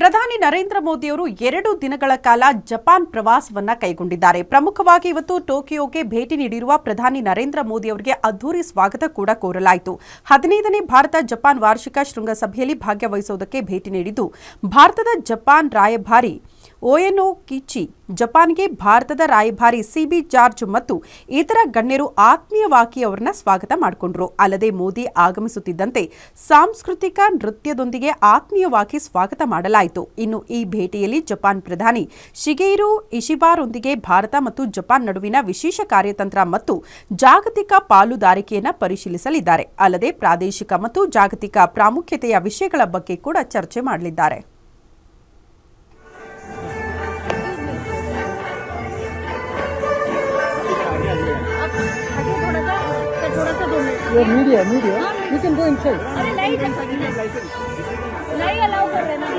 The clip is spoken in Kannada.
ಪ್ರಧಾನಿ ನರೇಂದ್ರ ಮೋದಿಯವರು 2 ದಿನಗಳ ಕಾಲ ಜಪಾನ್ ಪ್ರವಾಸವನ್ನ ಕೈಗೊಂಡಿದ್ದಾರೆ. ಪ್ರಮುಖವಾಗಿ ಇವತ್ತು ಟೋಕಿಯೋಗೆ ಭೇಟಿ ನೀಡಿರುವ ಪ್ರಧಾನಿ ನರೇಂದ್ರ ಮೋದಿ ಅವರಿಗೆ ಅದ್ದೂರಿ ಸ್ವಾಗತ ಕೂಡ ಕೋರಲಾಯಿತು. 15ನೇ ಭಾರತ ಜಪಾನ್ ವಾರ್ಷಿಕ ಶೃಂಗಸಭೆಯಲ್ಲಿ ಭಾಗವಹಿಸುವುದಕ್ಕೆ ಭೇಟಿ ನೀಡಿದ್ದು ಭಾರತದ ಜಪಾನ್ ರಾಯಭಾರಿ ಓಯೆನೋ ಕಿಚಿ, ಜಪಾನ್ಗೆ ಭಾರತದ ರಾಯಭಾರಿ ಸಿಬಿ ಜಾರ್ಜ್ ಮತ್ತು ಇತರ ಗಣ್ಯರು ಆತ್ಮೀಯವಾಗಿ ಅವರನ್ನ ಸ್ವಾಗತ ಮಾಡಿಕೊಂಡರು. ಅಲ್ಲದೆ ಮೋದಿ ಆಗಮಿಸುತ್ತಿದ್ದಂತೆ ಸಾಂಸ್ಕೃತಿಕ ನೃತ್ಯದೊಂದಿಗೆ ಆತ್ಮೀಯವಾಗಿ ಸ್ವಾಗತ ಮಾಡಲಾಯಿತು. ಇನ್ನು ಈ ಭೇಟಿಯಲ್ಲಿ ಜಪಾನ್ ಪ್ರಧಾನಿ ಶಿಗೆರು ಇಶಿಬಾರೊಂದಿಗೆ ಭಾರತ ಮತ್ತು ಜಪಾನ್ ನಡುವಿನ ವಿಶೇಷ ಕಾರ್ಯತಂತ್ರ ಮತ್ತು ಜಾಗತಿಕ ಪಾಲುದಾರಿಕೆಯನ್ನು ಪರಿಶೀಲಿಸಲಿದ್ದಾರೆ. ಅಲ್ಲದೆ ಪ್ರಾದೇಶಿಕ ಮತ್ತು ಜಾಗತಿಕ ಪ್ರಾಮುಖ್ಯತೆಯ ವಿಷಯಗಳ ಬಗ್ಗೆ ಕೂಡ ಚರ್ಚೆ ಮಾಡಲಿದ್ದಾರೆ. Media. You can go inside. नहीं अलाउ कर रहे ना